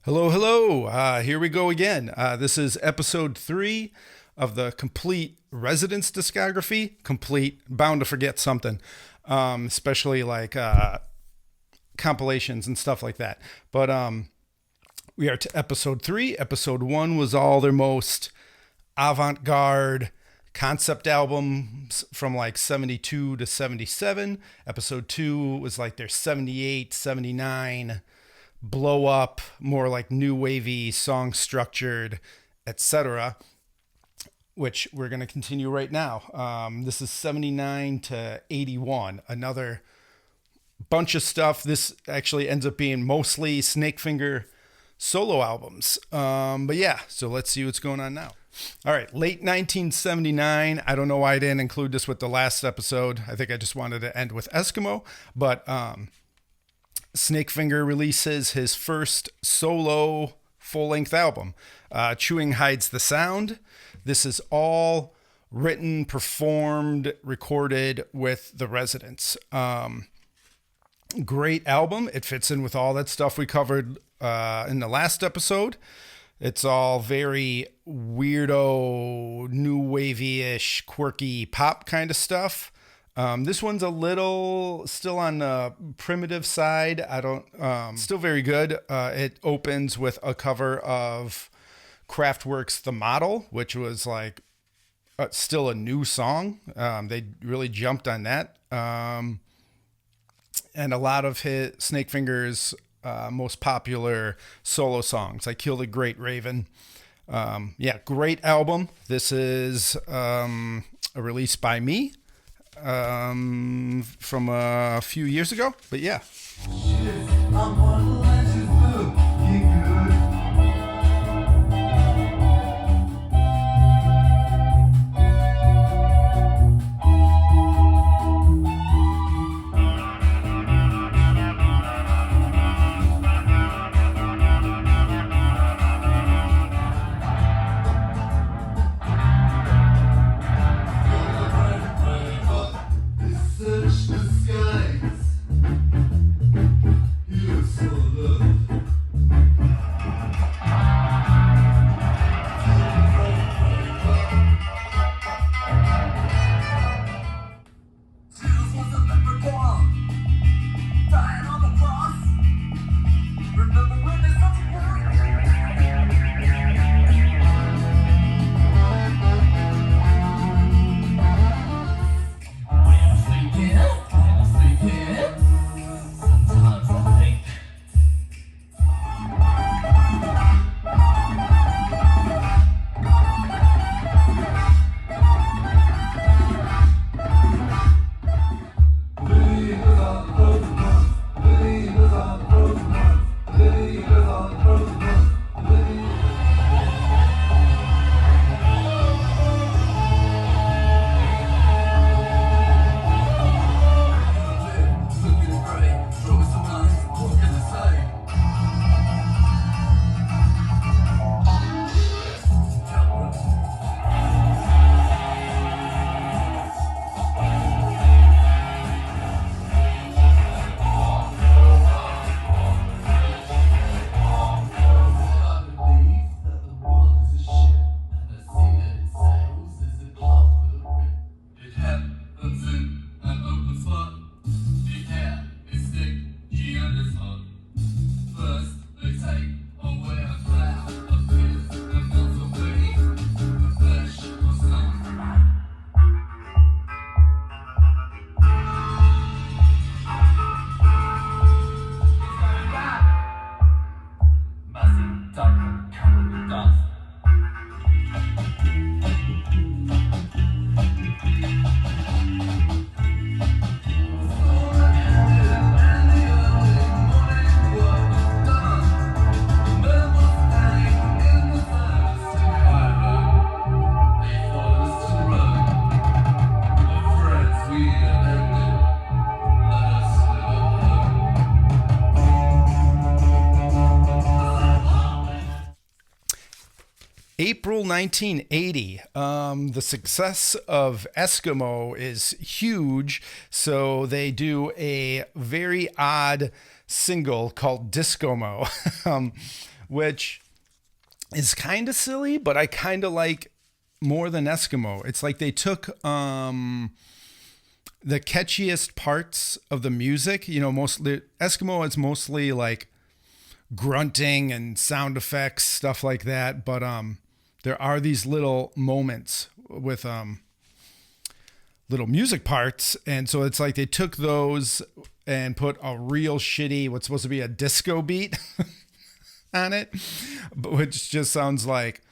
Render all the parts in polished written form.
Hello, hello. Here we go again. This is episode 3 of the complete Residence Discography. Complete, bound to forget something, especially like compilations and stuff like that. But we are to episode 3. Episode 1 was all their most avant garde concept albums from like 72 to 77. Episode 2 was like their 78, 79 blow up, more like new wavy, song structured, etc., which we're going to continue right now. This is 79 to 81, another bunch of stuff. This actually ends up being mostly Snakefinger solo albums. But yeah, so let's see what's going on now. All right, late 1979. I don't know why I didn't include this with the last episode. I think I just wanted to end with Eskimo, but Snakefinger releases his first solo full-length album, Chewing Hides the Sound. This is all written, performed, recorded with the Residents. Great album. It fits in with all that stuff we covered in the last episode. It's all very weirdo, new wavy-ish, quirky pop kind of stuff. This one's a little still on the primitive side. Still very good. It opens with a cover of Kraftwerk's The Model, which was like still a new song. They really jumped on that. And a lot of Snakefinger's most popular solo songs. I Killed a Great Raven. Great album. This is a release by me from a few years ago, but yeah. April 1980. The success of Eskimo is huge, so they do a very odd single called Diskomo, which is kind of silly, but I kind of like more than Eskimo. It's like they took the catchiest parts of the music. You know, mostly Eskimo is mostly like grunting and sound effects, stuff like that. But there are these little moments with little music parts, and so it's like they took those and put a real shitty, what's supposed to be a disco beat on it, but which just sounds like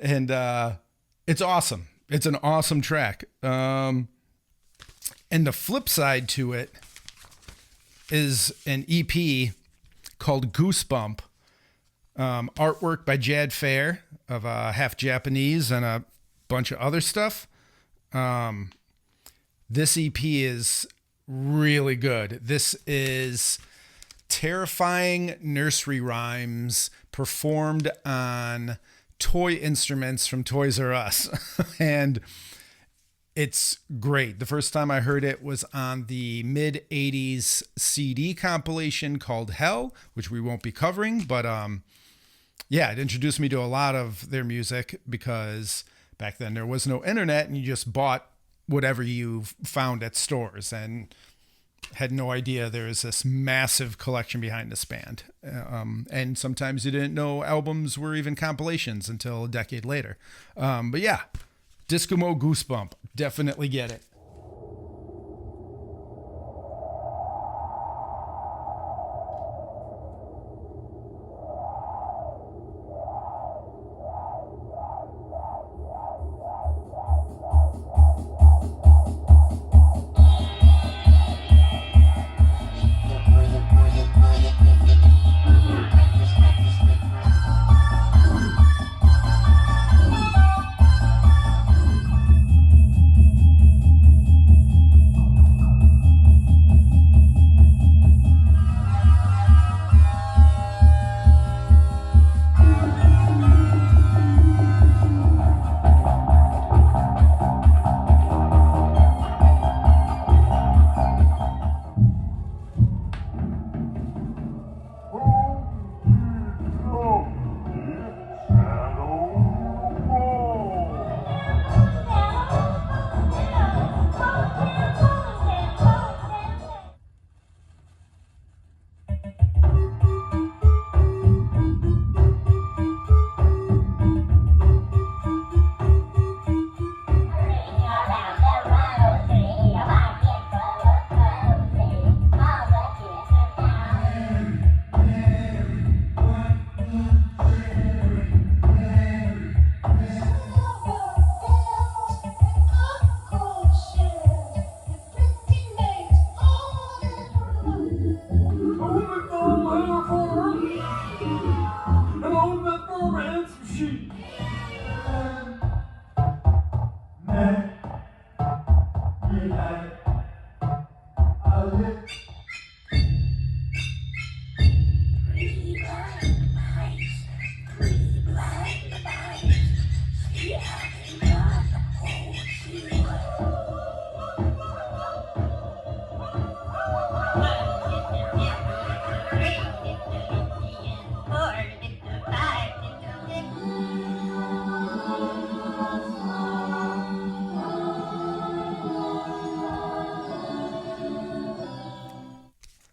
and it's awesome. It's an awesome track. And the flip side to it is an EP called Goosebump, artwork by Jad Fair of half Japanese and a bunch of other stuff. This EP is really good. This is terrifying nursery rhymes performed on toy instruments from Toys R Us. And it's great. The first time I heard it was on the mid 80s CD compilation called Hell, which we won't be covering, but yeah, it introduced me to a lot of their music because back then there was no internet and you just bought whatever you found at stores and had no idea there was this massive collection behind this band. And sometimes you didn't know albums were even compilations until a decade later. But yeah, Diskomo Goosebump, definitely get it.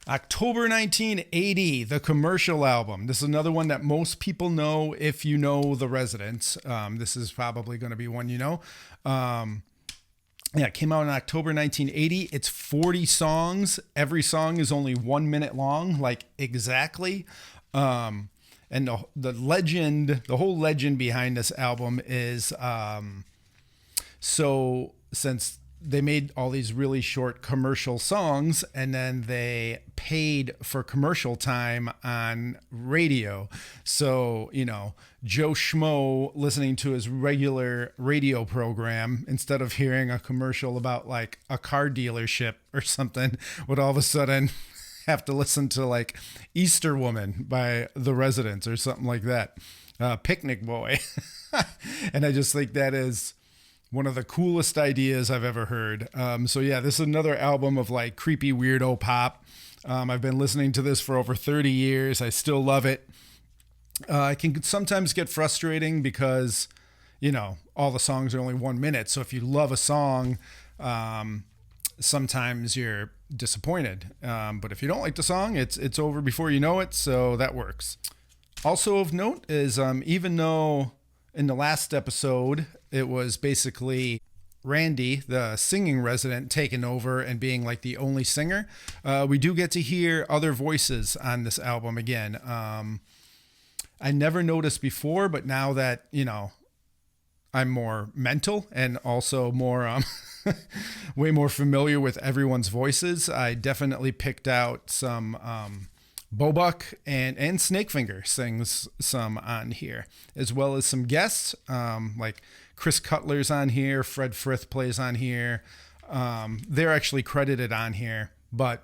October 1980, the commercial album. This is another one that most people know if you know The Residents. This is probably going to be one you know. Yeah, it came out in October 1980. It's 40 songs. Every song is only 1 minute long, like exactly. And the legend, the whole legend behind this album is so since they made all these really short commercial songs and then they paid for commercial time on radio. So, you know, Joe Schmo listening to his regular radio program, instead of hearing a commercial about like a car dealership or something, would all of a sudden have to listen to like Easter Woman by The Residents or something like that. Picnic Boy. And I just think that is one of the coolest ideas I've ever heard. So yeah, this is another album of like creepy weirdo pop. I've been listening to this for over 30 years. I still love it. It can sometimes get frustrating because, all the songs are only 1 minute. So if you love a song, sometimes you're disappointed. But if you don't like the song, it's over before you know it. So that works. Also of note is even though in the last episode, it was basically Randy, the singing resident, taking over and being like the only singer, we do get to hear other voices on this album again. I never noticed before, but now that, I'm more mental and also more, way more familiar with everyone's voices, I definitely picked out some Bobuck and Snakefinger sings some on here, as well as some guests, like Chris Cutler's on here, Fred Frith plays on here. They're actually credited on here, but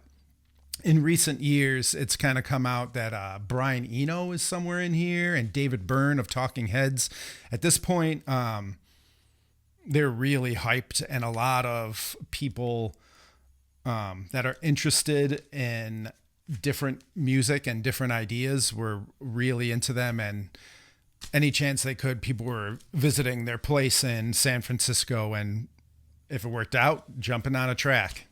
in recent years, it's kind of come out that Brian Eno is somewhere in here and David Byrne of Talking Heads. At this point, they're really hyped, and a lot of people that are interested in different music and different ideas were really into them, and any chance they could, people were visiting their place in San Francisco, and if it worked out, jumping on a track.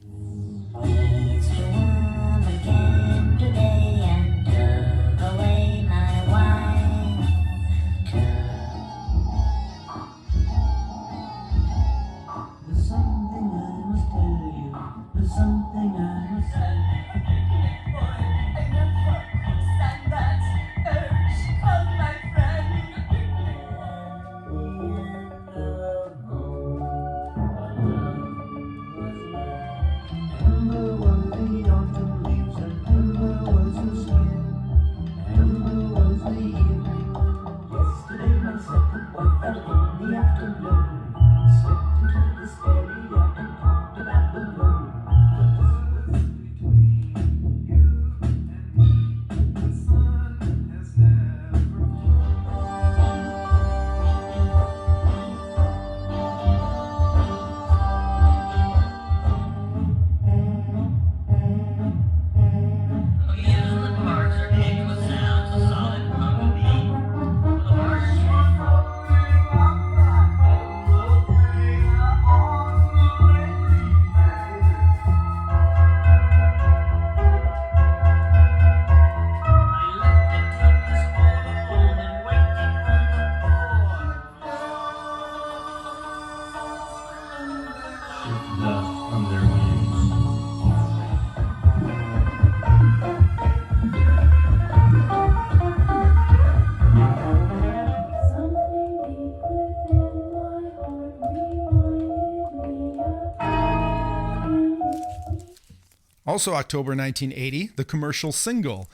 Also October 1980, the commercial single.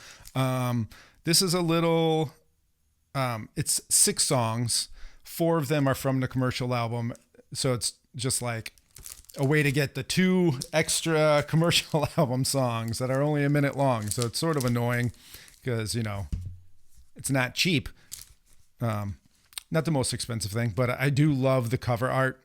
This is a little, it's 6 songs. 4 of them are from the commercial album. So it's just like a way to get the 2 extra commercial album songs that are only a minute long. So it's sort of annoying because, it's not cheap. Not the most expensive thing, but I do love the cover art,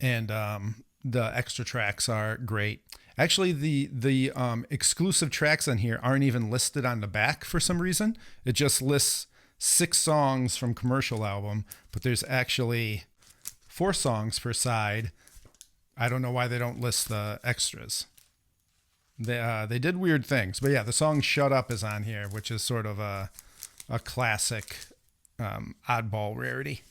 and the extra tracks are great. Actually, the exclusive tracks on here aren't even listed on the back for some reason. It just lists 6 songs from commercial album, but there's actually 4 songs per side. I don't know why they don't list the extras. They did weird things, but yeah, the song "Shut Up" is on here, which is sort of a classic oddball rarity.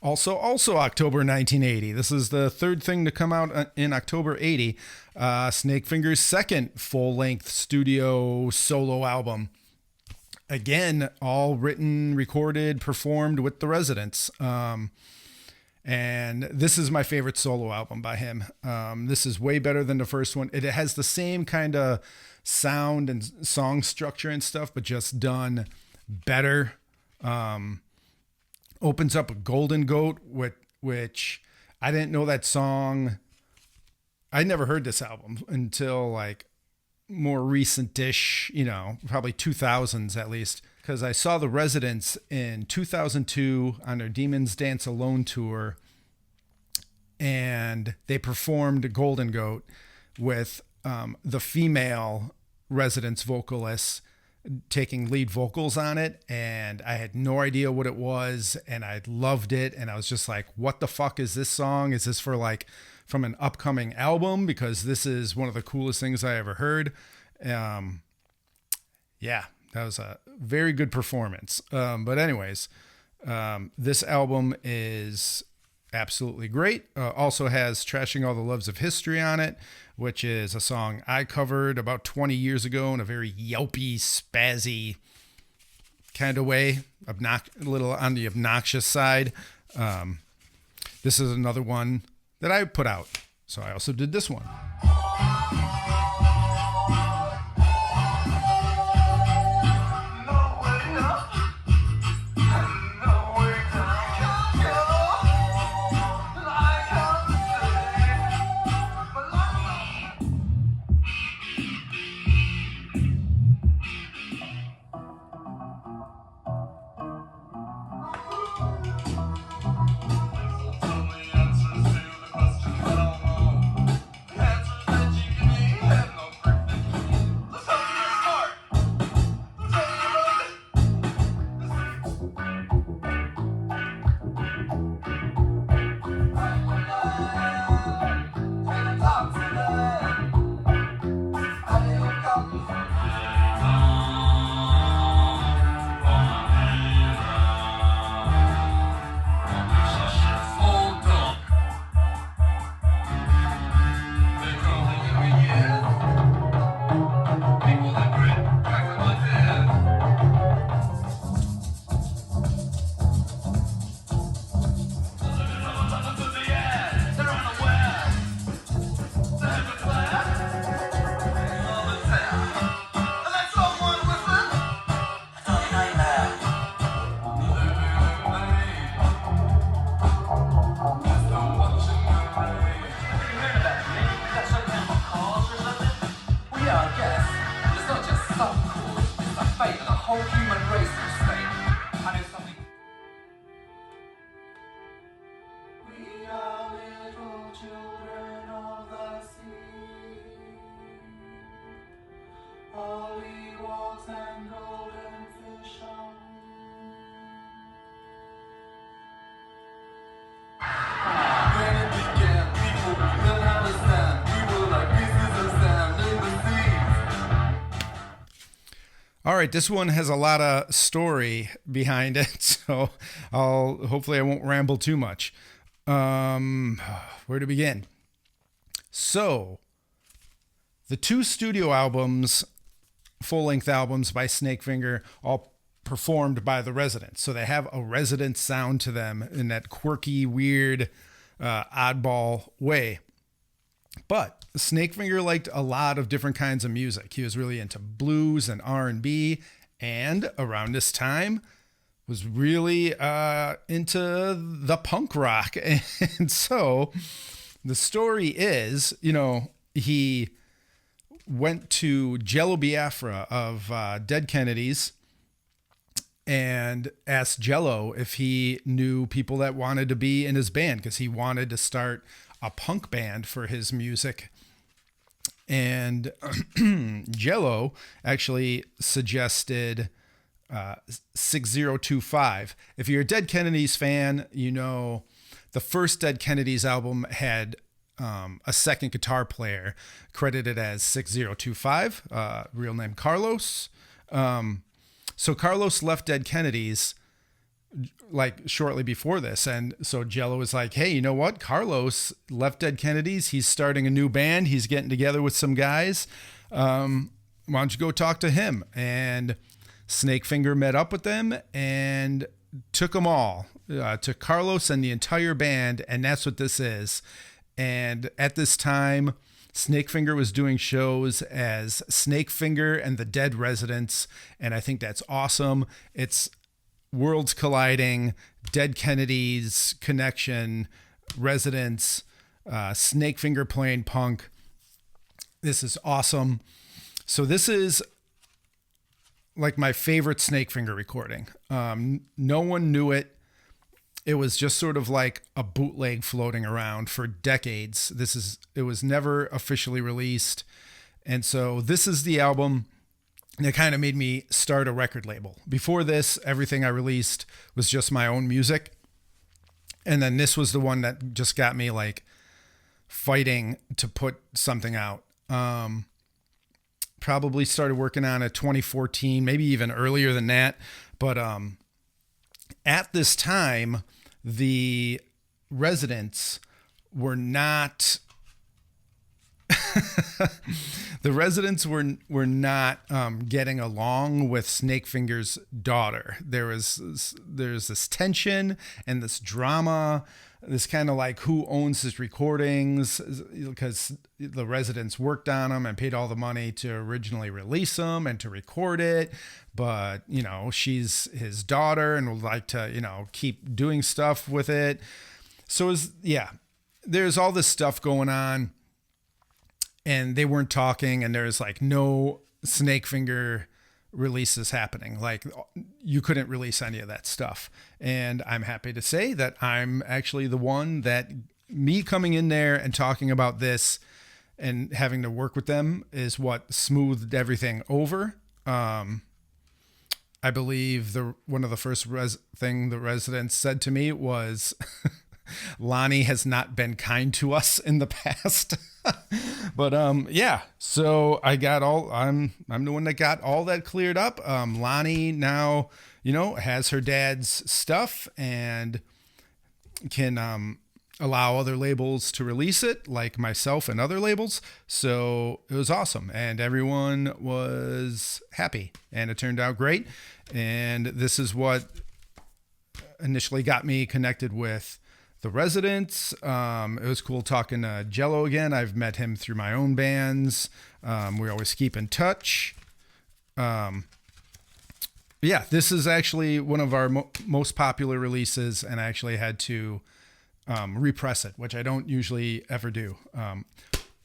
Also October 1980. This is the third thing to come out in October 80. Snakefinger's second full-length studio solo album. Again, all written, recorded, performed with the Residents. And this is my favorite solo album by him. This is way better than the first one. It has the same kind of sound and song structure and stuff, but just done better. Opens up a Golden Goat, which I didn't know that song. I never heard this album until like more recent-ish, probably 2000s at least, because I saw the Residents in 2002 on their Demons Dance Alone tour, and they performed Golden Goat with the female Residents vocalist taking lead vocals on it, and I had no idea what it was, and I loved it, and I was just like, what the fuck is this song? Is this for like from an upcoming album? Because this is one of the coolest things I ever heard. Yeah, that was a very good performance. But anyways, this album is absolutely great. Also has Trashing All the Loves of History on it, which is a song I covered about 20 years ago in a very yelpy, spazzy kind of way, a little on the obnoxious side. This is another one that I put out, so I also did this one. All right, this one has a lot of story behind it, so hopefully I won't ramble too much. Where to begin? So, the 2 studio albums, full-length albums by Snakefinger, all performed by the Residents. So they have a Resident sound to them in that quirky, weird, oddball way. But Snakefinger liked a lot of different kinds of music. He was really into blues and R&B, and around this time was really into the punk rock. And so the story is, he went to Jello Biafra of Dead Kennedys and asked Jello if he knew people that wanted to be in his band, because he wanted to start a punk band for his music. And Jello actually suggested 6025. If you're a Dead Kennedys fan, the first Dead Kennedys album had a second guitar player credited as 6025, real name Carlos. So Carlos left Dead Kennedys like shortly before this, and so Jello was like, hey, you know what, Carlos left Dead Kennedys, he's starting a new band, he's getting together with some guys, why don't you go talk to him? And Snakefinger met up with them and took them all, took Carlos and the entire band, and that's what this is. And at this time, Snakefinger was doing shows as Snakefinger and the Dead Residents, and I think that's awesome. It's worlds colliding, Dead Kennedys connection, Residents, Snakefinger playing punk. This is awesome. So this is like my favorite Snakefinger recording. No one knew it. It was just sort of like a bootleg floating around for decades. It was never officially released. And so this is the album that kind of made me start a record label. Before this, everything I released was just my own music. And then this was the one that just got me like fighting to put something out. Probably started working on it 2014, maybe even earlier than that. But at this time, the Residents were not getting along with Snakefinger's daughter. There's this tension and this drama, this kind of like who owns his recordings, because the Residents worked on them and paid all the money to originally release them and to record it. But, you know, she's his daughter and would like to, you know, keep doing stuff with it. So there's all this stuff going on, and they weren't talking, and there's like no Snakefinger releases happening. Like, you couldn't release any of that stuff. And I'm happy to say that I'm actually the one that, me coming in there and talking about this and having to work with them is what smoothed everything over. I believe one of the first thing the Residents said to me was, Lonnie has not been kind to us in the past. But so I'm the one that got all that cleared up. Lonnie now, you know, has her dad's stuff and can allow other labels to release it, like myself and other labels. So it was awesome, and everyone was happy, and it turned out great. And this is what initially got me connected with the Residents. It was cool talking to Jello again. I've met him through my own bands. We always keep in touch. This is actually one of our most popular releases, and I actually had to repress it, which I don't usually ever do.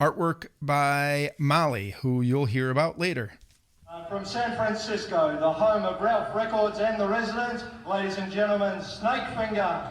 Artwork by Molly, who you'll hear about later. From San Francisco, the home of Ralph Records and the Residents, ladies and gentlemen, Snakefinger.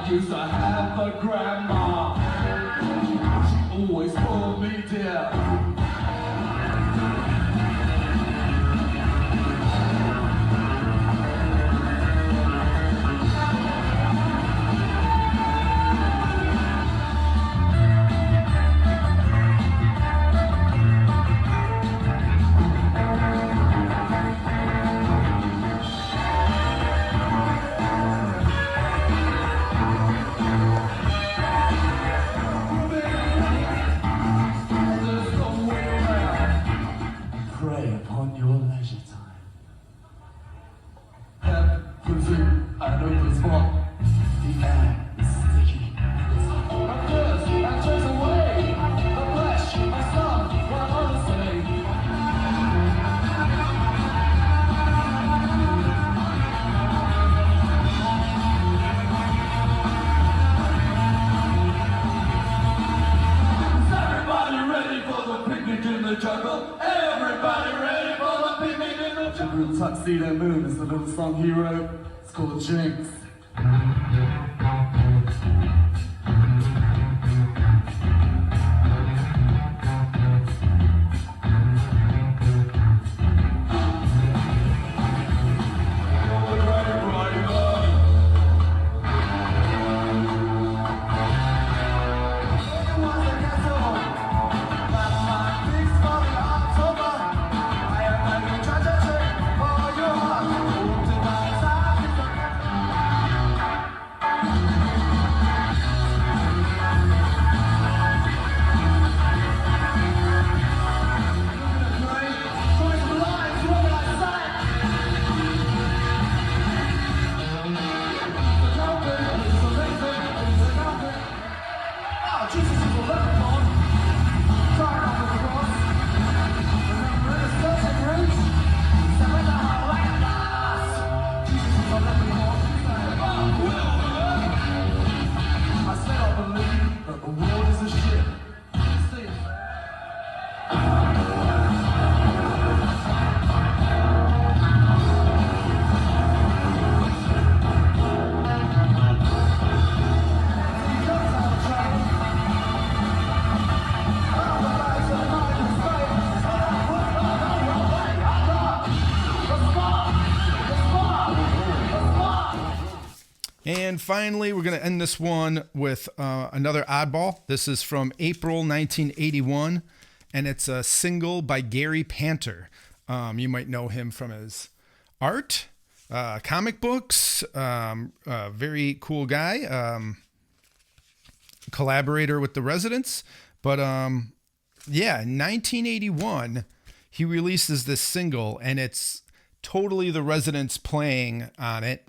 Used to have a grandma, she always told me, dear. Little Tuxedo Moon is the little song he wrote. It's called Jinx. And finally, we're going to end this one with another oddball. This is from April 1981, and it's a single by Gary Panter. You might know him from his art, comic books, very cool guy, collaborator with the Residents. But yeah, in 1981, he releases this single, and it's totally the Residents playing on it.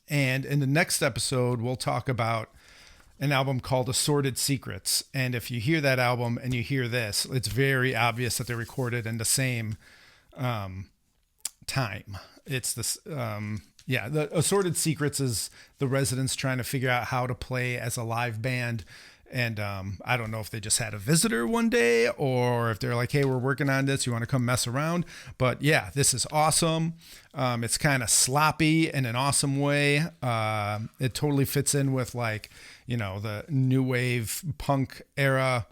And in the next episode, we'll talk about an album called Assorted Secrets. And if you hear that album and you hear this, it's very obvious that they're recorded in the same time. It's this, the Assorted Secrets is the Residents trying to figure out how to play as a live band. And I don't know if they just had a visitor one day or if they're like, hey, we're working on this. You want to come mess around? But yeah, this is awesome. It's kind of sloppy in an awesome way. It totally fits in with like, you know, the new wave punk era.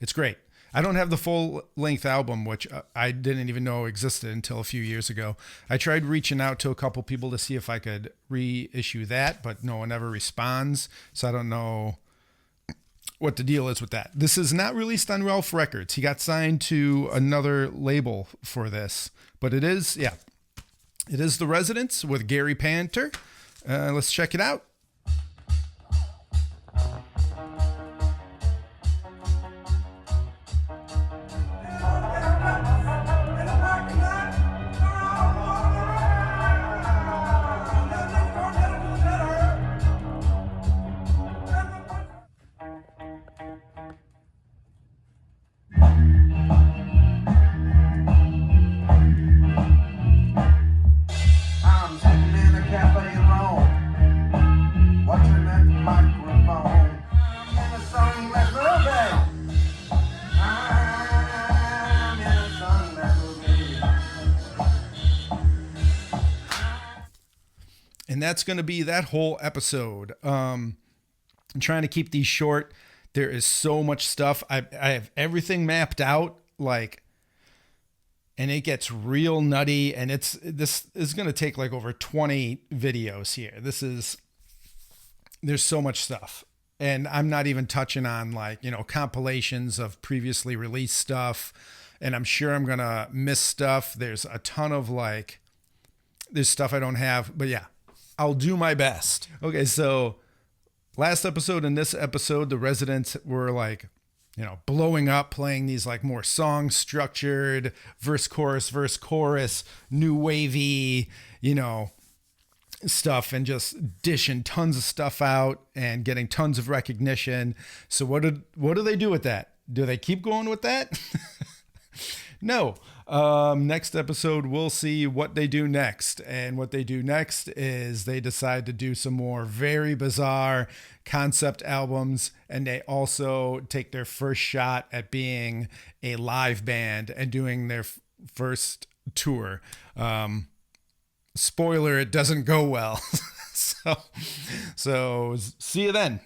It's great. I don't have the full length album, which I didn't even know existed until a few years ago. I tried reaching out to a couple people to see if I could reissue that, but no one ever responds. So I don't know what the deal is with that. This is not released on Ralph Records. He got signed to another label for this, but it is The Residents with Gary Panter. Let's check it out. And that's going to be that whole episode. I'm trying to keep these short. There is so much stuff. I have everything mapped out, like, and it gets real nutty. And this is going to take like over 20 videos here. There's so much stuff. And I'm not even touching on like, you know, compilations of previously released stuff. And I'm sure I'm going to miss stuff. There's a ton of like, there's stuff I don't have, but yeah. I'll do my best. Okay, so last episode and this episode, the Residents were like, you know, blowing up, playing these like more song structured verse, chorus, new wavy, you know, stuff, and just dishing tons of stuff out and getting tons of recognition. So what do they do with that? Do they keep going with that? No. Next episode, we'll see what they do next. And what they do next is they decide to do some more very bizarre concept albums. And they also take their first shot at being a live band and doing their first tour. Spoiler, it doesn't go well. So see you then.